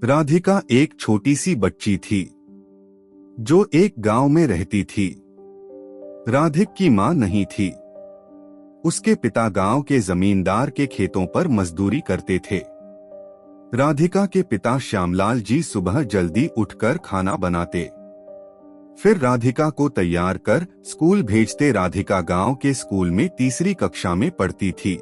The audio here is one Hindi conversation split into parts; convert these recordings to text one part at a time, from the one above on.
राधिका एक छोटी सी बच्ची थी जो एक गांव में रहती थी। राधिक की मां नहीं थी। उसके पिता गांव के जमींदार के खेतों पर मजदूरी करते थे। राधिका के पिता श्यामलाल जी सुबह जल्दी उठकर खाना बनाते, फिर राधिका को तैयार कर स्कूल भेजते। राधिका गांव के स्कूल में तीसरी कक्षा में पढ़ती थी।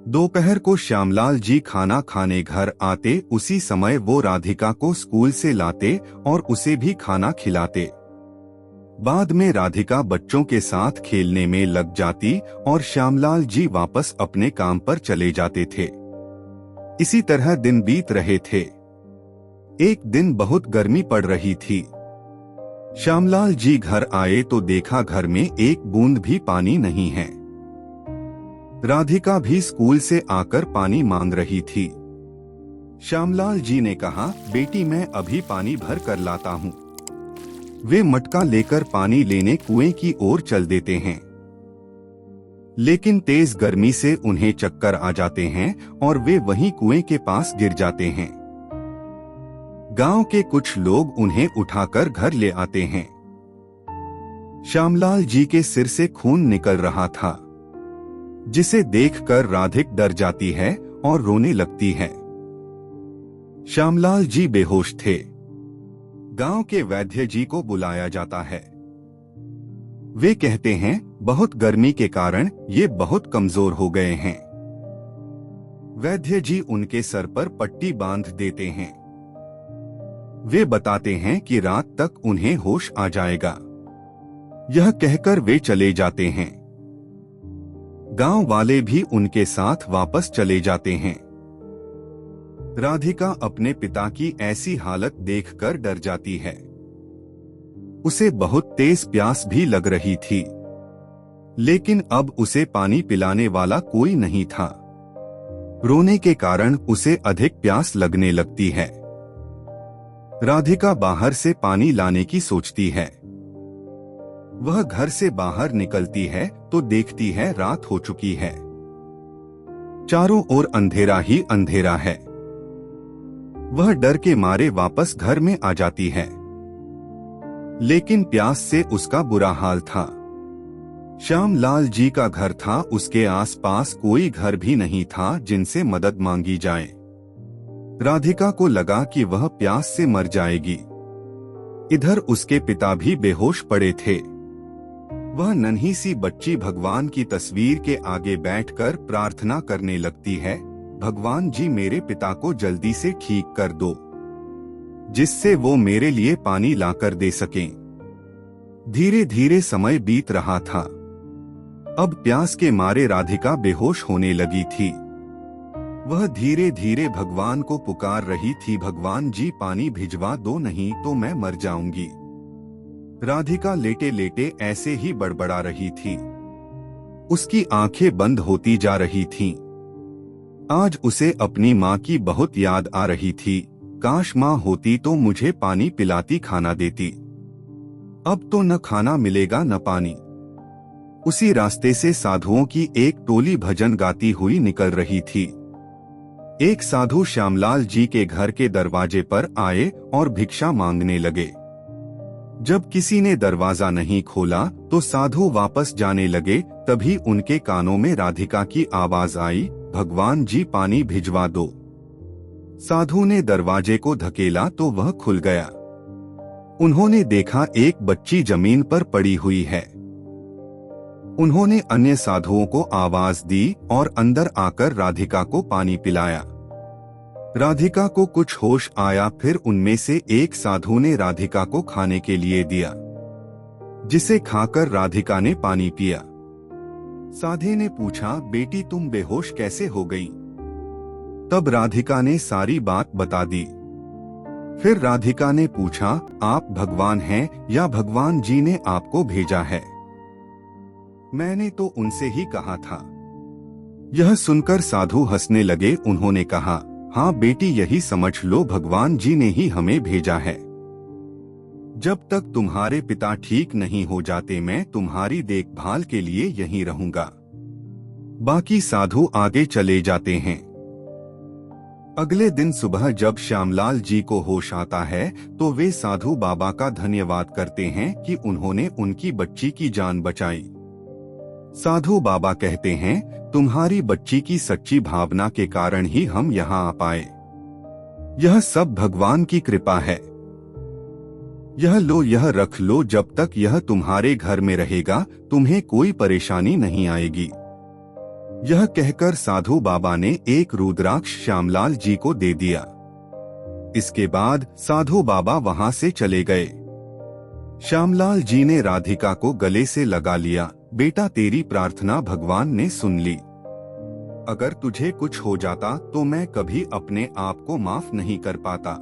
दोपहर को श्यामलाल जी खाना खाने घर आते, उसी समय वो राधिका को स्कूल से लाते और उसे भी खाना खिलाते। बाद में राधिका बच्चों के साथ खेलने में लग जाती और श्यामलाल जी वापस अपने काम पर चले जाते थे। इसी तरह दिन बीत रहे थे। एक दिन बहुत गर्मी पड़ रही थी। श्यामलाल जी घर आए तो देखा घर में एक बूंद भी पानी नहीं है। राधिका भी स्कूल से आकर पानी मांग रही थी। श्यामलाल जी ने कहा, बेटी मैं अभी पानी भर कर लाता हूँ। वे मटका लेकर पानी लेने कुएं की ओर चल देते हैं, लेकिन तेज गर्मी से उन्हें चक्कर आ जाते हैं और वे वहीं कुएं के पास गिर जाते हैं। गांव के कुछ लोग उन्हें उठाकर घर ले आते हैं। श्यामलाल जी के सिर से खून निकल रहा था, जिसे देखकर राधिक डर जाती है और रोने लगती है। श्यामलाल जी बेहोश थे। गांव के वैद्य जी को बुलाया जाता है। वे कहते हैं, बहुत गर्मी के कारण ये बहुत कमजोर हो गए हैं। वैद्य जी उनके सर पर पट्टी बांध देते हैं। वे बताते हैं कि रात तक उन्हें होश आ जाएगा। यह कहकर वे चले जाते हैं। गांव वाले भी उनके साथ वापस चले जाते हैं। राधिका अपने पिता की ऐसी हालत देखकर डर जाती है। उसे बहुत तेज प्यास भी लग रही थी, लेकिन अब उसे पानी पिलाने वाला कोई नहीं था। रोने के कारण उसे अधिक प्यास लगने लगती है। राधिका बाहर से पानी लाने की सोचती है। वह घर से बाहर निकलती है तो देखती है रात हो चुकी है। चारों ओर अंधेरा ही अंधेरा है। वह डर के मारे वापस घर में आ जाती है, लेकिन प्यास से उसका बुरा हाल था। श्यामलाल जी का घर था, उसके आसपास कोई घर भी नहीं था जिनसे मदद मांगी जाए। राधिका को लगा कि वह प्यास से मर जाएगी। इधर उसके पिता भी बेहोश पड़े थे। वह नन्ही सी बच्ची भगवान की तस्वीर के आगे बैठकर प्रार्थना करने लगती है, भगवान जी मेरे पिता को जल्दी से ठीक कर दो, जिससे वो मेरे लिए पानी लाकर दे सकें। धीरे धीरे समय बीत रहा था। अब प्यास के मारे राधिका बेहोश होने लगी थी। वह धीरे धीरे भगवान को पुकार रही थी, भगवान जी पानी भिजवा दो, नहीं तो मैं मर जाऊंगी। राधिका लेटे लेटे ऐसे ही बड़बड़ा रही थी। उसकी आंखें बंद होती जा रही थीं। आज उसे अपनी माँ की बहुत याद आ रही थी। काश माँ होती तो मुझे पानी पिलाती, खाना देती। अब तो न खाना मिलेगा न पानी। उसी रास्ते से साधुओं की एक टोली भजन गाती हुई निकल रही थी। एक साधु श्यामलाल जी के घर के दरवाजे पर आए और भिक्षा मांगने लगे। जब किसी ने दरवाजा नहीं खोला तो साधु वापस जाने लगे। तभी उनके कानों में राधिका की आवाज आई, भगवान जी पानी भिजवा दो। साधु ने दरवाजे को धकेला तो वह खुल गया। उन्होंने देखा एक बच्ची जमीन पर पड़ी हुई है। उन्होंने अन्य साधुओं को आवाज दी और अंदर आकर राधिका को पानी पिलाया। राधिका को कुछ होश आया। फिर उनमें से एक साधु ने राधिका को खाने के लिए दिया, जिसे खाकर राधिका ने पानी पिया। साधे ने पूछा, बेटी तुम बेहोश कैसे हो गई? तब राधिका ने सारी बात बता दी। फिर राधिका ने पूछा, आप भगवान हैं या भगवान जी ने आपको भेजा है? मैंने तो उनसे ही कहा था। यह सुनकर साधु हंसने लगे। उन्होंने कहा, हाँ बेटी, यही समझ लो, भगवान जी ने ही हमें भेजा है। जब तक तुम्हारे पिता ठीक नहीं हो जाते मैं तुम्हारी देखभाल के लिए यहीं रहूंगा। बाकी साधु आगे चले जाते हैं। अगले दिन सुबह जब श्यामलाल जी को होश आता है तो वे साधु बाबा का धन्यवाद करते हैं कि उन्होंने उनकी बच्ची की जान बचाई। साधु बाबा कहते हैं, तुम्हारी बच्ची की सच्ची भावना के कारण ही हम यहाँ आ पाए। यह सब भगवान की कृपा है। यह लो, यह रख लो, जब तक यह तुम्हारे घर में रहेगा तुम्हें कोई परेशानी नहीं आएगी। यह कहकर साधु बाबा ने एक रुद्राक्ष श्यामलाल जी को दे दिया। इसके बाद साधु बाबा वहां से चले गए। श्यामलाल जी ने राधिका को गले से लगा लिया। बेटा, तेरी प्रार्थना भगवान ने सुन ली। अगर तुझे कुछ हो जाता तो मैं कभी अपने आप को माफ नहीं कर पाता।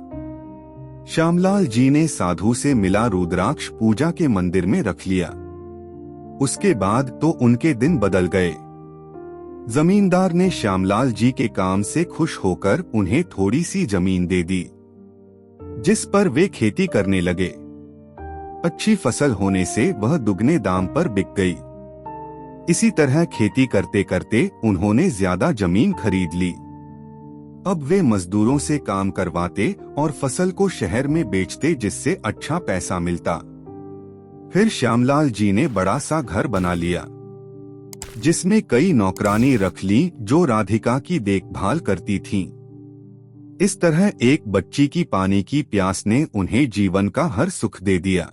श्यामलाल जी ने साधु से मिला रुद्राक्ष पूजा के मंदिर में रख लिया। उसके बाद तो उनके दिन बदल गए। जमींदार ने श्यामलाल जी के काम से खुश होकर उन्हें थोड़ी सी जमीन दे दी, जिस पर वे खेती करने लगे। अच्छी फसल होने से वह दुगने दाम पर बिक गई। इसी तरह खेती करते करते उन्होंने ज्यादा जमीन खरीद ली। अब वे मजदूरों से काम करवाते और फसल को शहर में बेचते, जिससे अच्छा पैसा मिलता। फिर श्यामलाल जी ने बड़ा सा घर बना लिया, जिसमें कई नौकरानी रख ली जो राधिका की देखभाल करती थीं। इस तरह एक बच्ची की पानी की प्यास ने उन्हें जीवन का हर सुख दे दिया।